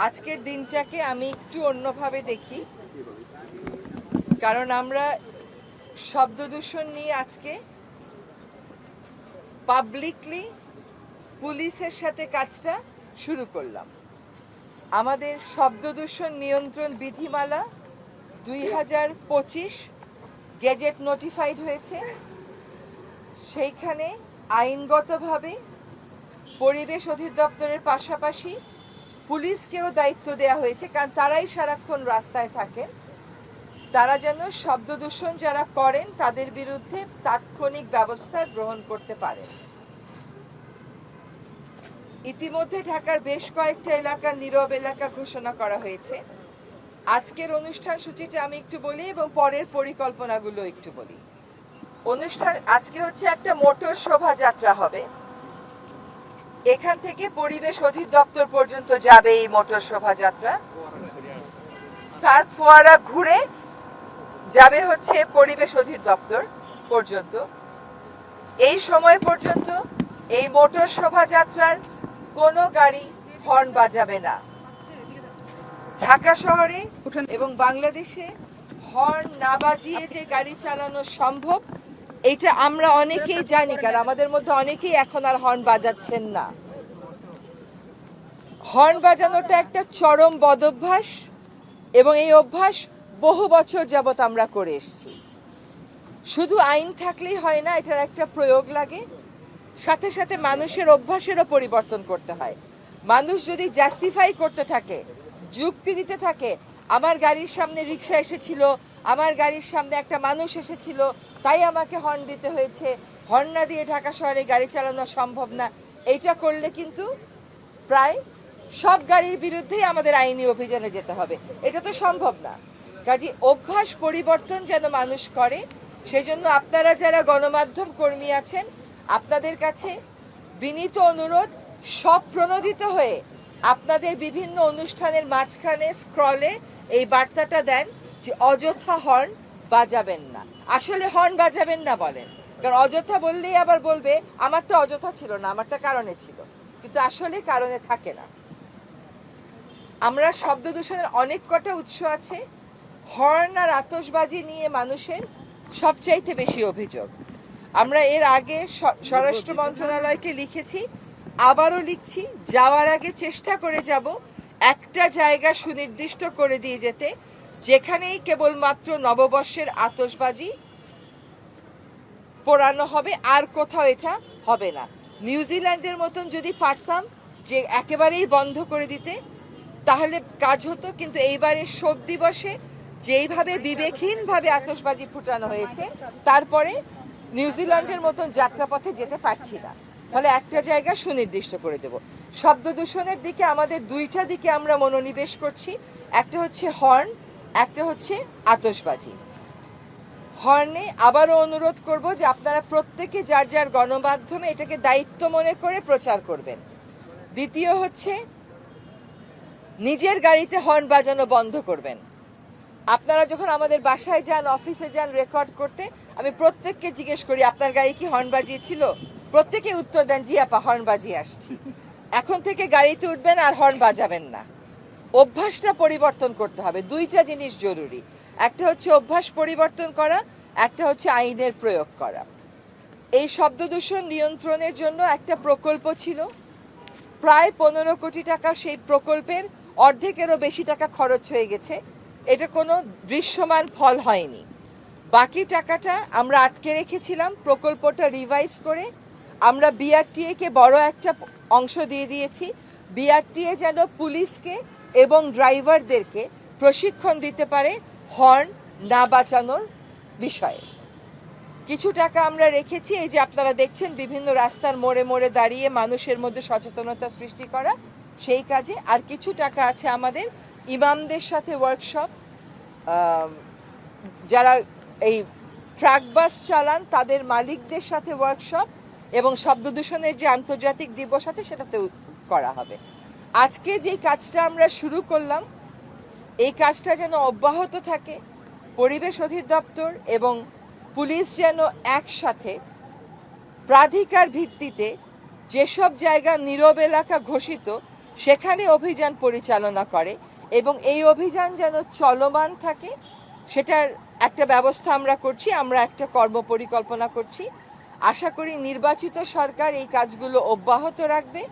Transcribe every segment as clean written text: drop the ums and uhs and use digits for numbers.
আজকের দিনটাকে আমি একটু অন্যভাবে দেখি, কারণ আমরা শব্দ দূষণ নিয়ে আজকে পাবলিকলি পুলিশের সাথে কাজটা শুরু করলাম। আমাদের শব্দ দূষণ নিয়ন্ত্রণ বিধিমালা 2025 গেজেট নোটিফাইড হয়েছে। সেইখানে আইনগতভাবে পরিবেশ অধিদপ্তরের পাশাপাশি পুলিশকেও দায়িত্ব দেওয়া হয়েছে, কারণ তারাই সারাক্ষণ রাস্তায় থাকেন। তারা যেন শব্দ দূষণ যারা করেন তাদের বিরুদ্ধে তাৎক্ষণিক ব্যবস্থা গ্রহণ করতে পারেন। ইতিমধ্যে ঢাকার বেশ কয়েকটা এলাকা নীরব এলাকা ঘোষণা করা হয়েছে। আজকের অনুষ্ঠান সূচিটা আমি একটু বলি এবং পরের পরিকল্পনাগুলো একটু বলি। অনুষ্ঠান আজকে হচ্ছে একটা মোটর শোভাযাত্রা হবে। এখান থেকে পরিবেশ অধিদপ্তর পর্যন্ত যাবে এই মোটর শোভাযাত্রা। সার্ক ফোয়ারা ঘুরে যাবে হচ্ছে পরিবেশ অধিদপ্তর পর্যন্ত। এই সময় পর্যন্ত এই মোটর শোভাযাত্রার কোনো গাড়ি হর্ন বাজাবে না। ঢাকা শহরে এবং বাংলাদেশে হর্ন না বাজিয়ে যে গাড়ি চালানো সম্ভব এটা আমরা অনেকেই জানি, কারণ আমাদের মধ্যে অনেকেই এখন আর হর্ন বাজাচ্ছেন না। হর্ন বাজানোটা একটা চরম বদভ্যাস এবং এই অভ্যাস বহু বছর যাবত আমরা করে এসেছি। শুধু আইন থাকলেই হয় না, এটার একটা প্রয়োগ লাগে। সাথে সাথে মানুষের অভ্যাসেরও পরিবর্তন করতে হয়। মানুষ যদি জাস্টিফাই করতে থাকে, যুক্তি দিতে থাকে, আমার গাড়ির সামনে রিক্সা এসেছিল, আমার গাড়ির সামনে একটা মানুষ এসেছিল, তাই আমাকে হর্ন দিতে হয়েছে, হর্ন না দিয়ে ঢাকা শহরে গাড়ি চালানো সম্ভব না, এইটা করলে কিন্তু প্রায় সব গাড়ির বিরুদ্ধেই আমাদের আইনি অভিযানে যেতে হবে। এটা তো সম্ভব না। কাজে অভ্যাস পরিবর্তন যেন মানুষ করে, সেজন্য আপনারা যারা গণমাধ্যম কর্মী আছেন আপনাদের কাছে বিনীত অনুরোধ, স্বপ্রণোদিত হয়ে আপনাদের বিভিন্ন অনুষ্ঠানের মাঝখানে স্ক্রলে এই বার্তাটা দেন যে অযথা হর্ন বাজাবেন না। আসলে হর্ন বাজাবেন না বলেন, কারণ অযথা বললেই আবার বলবে আমারটা অযথা ছিল না, আমারটা কারণে ছিল, কিন্তু আসলে কারণে থাকে না। আমরা শব্দ দূষণের অনেক কটা উৎস আছে। হর্ন আর আতশবাজি নিয়ে মানুষের সবচাইতে বেশি অভিযোগ। আমরা এর আগে স্বরাষ্ট্র মন্ত্রণালয়কে লিখেছি, আবারও লিখছি, যাওয়ার আগে চেষ্টা করে যাব একটা জায়গা সুনির্দিষ্ট করে দিয়ে যেতে যেখানেই কেবলমাত্র নববর্ষের আতশবাজি পোড়ানো হবে, আর কোথাও এটা হবে না। নিউজিল্যান্ডের মতন যদি পারতাম যে একেবারেই বন্ধ করে দিতে তাহলে কাজ হতো, কিন্তু এইবারে শোক দিবসে যেইভাবে বিবেকহীনভাবে আতশবাজি ফুটানো হয়েছে তারপরে নিউজিল্যান্ডের মতন যাত্রাপথে যেতে পারছি না। ফলে একটা জায়গা সুনির্দিষ্ট করে দেব। শব্দ দূষণের দিকে আমাদের দুইটা দিকে আমরা মনোনিবেশ করছি, একটা হচ্ছে হর্ন, একটা হচ্ছে আতশবাজি। হর্নে আবারও অনুরোধ করব যে আপনারা প্রত্যেকে যার যার গণমাধ্যমে এটাকে দায়িত্ব মনে করে প্রচার করবেন। দ্বিতীয় হচ্ছে নিজের গাড়িতে হর্ন বাজানো বন্ধ করবেন। আপনারা যখন আমাদের বাসায় যান, অফিসে যান রেকর্ড করতে, আমি প্রত্যেককে জিজ্ঞেস করি আপনার গাড়ি কি হর্ন বাজিয়েছিল? প্রত্যেকে উত্তর দেন জি আপা হর্ন বাজিয়ে আসছি। এখন থেকে গাড়িতে উঠবেন আর হর্ন বাজাবেন না। অভ্যাসটা পরিবর্তন করতে হবে। দুইটা জিনিস জরুরি, একটা হচ্ছে অভ্যাস পরিবর্তন করা, একটা হচ্ছে আইনের প্রয়োগ করা। এই শব্দ দূষণ নিয়ন্ত্রণের জন্য একটা প্রকল্প ছিল, প্রায় 15 কোটি টাকা। সেই প্রকল্পের অর্ধেকেরও বেশি টাকা খরচ হয়ে গেছে, এটা কোনো দৃশ্যমান ফল হয়নি। বাকি টাকাটা আমরা আটকে রেখেছিলাম। প্রকল্পটা রিভাইজ করে আমরা বিআরটিএ-কে বড় একটা অংশ দিয়ে দিয়েছি। বিআরটিএ যেন পুলিশকে এবং ড্রাইভারদেরকে প্রশিক্ষণ দিতে পারে হর্ন না বাঁচানোর বিষয়ে। কিছু টাকা আমরা রেখেছি, এই যে আপনারা দেখছেন বিভিন্ন রাস্তার মোড়ে মোড়ে দাঁড়িয়ে মানুষের মধ্যে সচেতনতা সৃষ্টি করা, সেই কাজে। আর কিছু টাকা আছে আমাদের ইমামদের সাথে ওয়ার্কশপ, যারা এই ট্রাক বাস চালান তাদের মালিকদের সাথে ওয়ার্কশপ, এবং শব্দ দূষণের যে আন্তর্জাতিক দিবস আছে সেটাতেও করা হবে। আজকে যে কাজটা আমরা শুরু করলাম এই কাজটা যেন অব্যাহত থাকে। পরিবেশ অধিদপ্তর এবং পুলিশ যেন একসাথে প্রাধিকার ভিত্তিতে যেসব জায়গা নীরব এলাকা ঘোষিত সেখানে অভিযান পরিচালনা করে এবং এই অভিযান যেন চলমান থাকে সেটার একটা ব্যবস্থা আমরা করছি। আমরা একটা কর্মপরিকল্পনা করছি। আশা করি নির্বাচিত সরকার এই কাজগুলো অব্যাহত রাখবে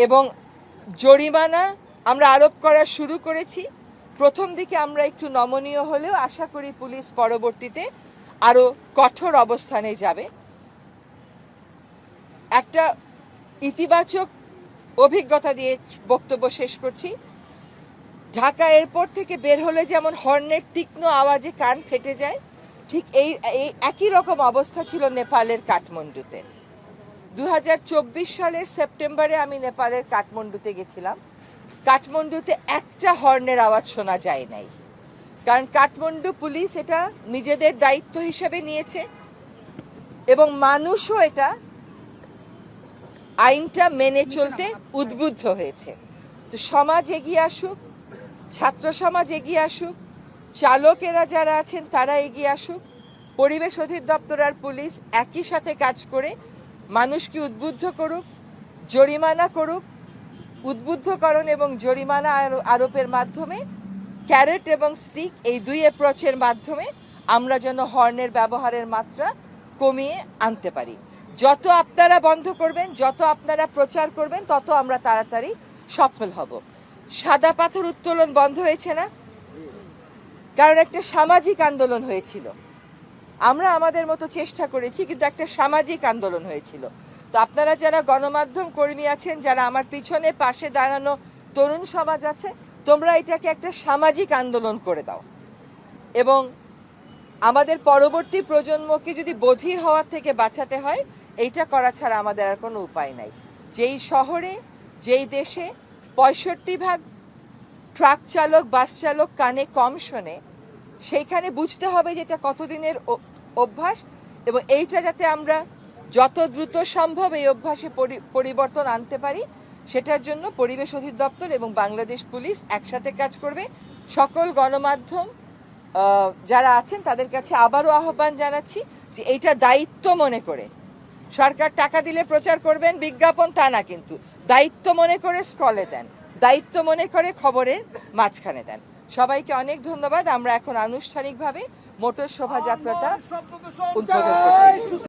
এবং জরিমানা আমরা আরোপ করা শুরু করেছি। প্রথম দিকে আমরা একটু নমনীয় হলেও আশা করি পুলিশ পরবর্তীতে আরো কঠোর অবস্থানে যাবে। একটা ইতিবাচক অভিজ্ঞতা দিয়ে বক্তব্য শেষ করছি। ঢাকা এয়ারপোর্ট থেকে বের হলে যেমন হর্নের তীক্ষ্ণ আওয়াজে কান ফেটে যায়, ঠিক এই একই রকম অবস্থা ছিল নেপালের কাঠমান্ডুতে। 2024 সালের সেপ্টেম্বরে আমি নেপালের কাঠমান্ডুতে গেছিলাম। কাঠমান্ডুতে একটা হর্নের আওয়াজ শোনা যায় নাই, কারণ কাঠমান্ডু পুলিশ এটা নিজেদের দায়িত্ব হিসেবে নিয়েছে এবং মানুষও এটা আইনটা মেনে চলতে উদ্বুদ্ধ হয়েছে। তো সমাজ এগিয়ে আসুক, ছাত্র সমাজ এগিয়ে আসুক, চালকেরা যারা আছেন তারা এগিয়ে আসুক, পরিবেশ অধিদপ্তর আর পুলিশ একই সাথে কাজ করে মানুষকে উদ্বুদ্ধ করুক, জরিমানা করুক। উদ্বুদ্ধকরণ এবং জরিমানা আরোপের মাধ্যমে ক্যারেট এবং স্টিক এই দুই অ্যাপ্রোচের মাধ্যমে আমরা যেন হর্নের ব্যবহারের মাত্রা কমিয়ে আনতে পারি। যত আপনারা বন্ধ করবেন, যত আপনারা প্রচার করবেন, তত আমরা তাড়াতাড়ি সফল হব। সাদা পাথর উত্তোলন বন্ধ হয়েছে না, কারণ একটা সামাজিক আন্দোলন হয়েছিল। আমরা আমাদের মতো চেষ্টা করেছি, কিন্তু একটা সামাজিক আন্দোলন হয়েছিল। তো আপনারা যারা গণমাধ্যম কর্মী আছেন, যারা আমার পিছনে পাশে দাঁড়ানো তরুণ সমাজ আছে, তোমরা এটাকে একটা সামাজিক আন্দোলন করে দাও এবং আমাদের পরবর্তী প্রজন্মকে যদি বধির হওয়ার থেকে বাঁচাতে হয়, এইটা করা ছাড়া আমাদের আর কোনো উপায় নাই। যেই শহরে, যেই দেশে 65% ট্রাক চালক, বাস চালক কানে কম শোনে, সেইখানে বুঝতে হবে যে এটা কতদিনের অভ্যাস এবং এইটা যাতে আমরা যত দ্রুত সম্ভব এই অভ্যাসে পরিবর্তন আনতে পারি, সেটার জন্য পরিবেশ অধিদপ্তর এবং বাংলাদেশ পুলিশ একসাথে কাজ করবে। সকল গণমাধ্যম যারা আছেন তাদের কাছে আবারও আহ্বান জানাচ্ছি যে এইটা দায়িত্ব মনে করে, সরকার টাকা দিলে প্রচার করবেন, বিজ্ঞাপন তা না, কিন্তু দায়িত্ব মনে করে স্ক্রলে দেন, দায়িত্ব মনে করে খবরের মাঝখানে দেন। সবাইকে অনেক ধন্যবাদ। আমরা এখন আনুষ্ঠানিকভাবে মোটর শোভাযাত্রাটা উদ্বোধন করছি।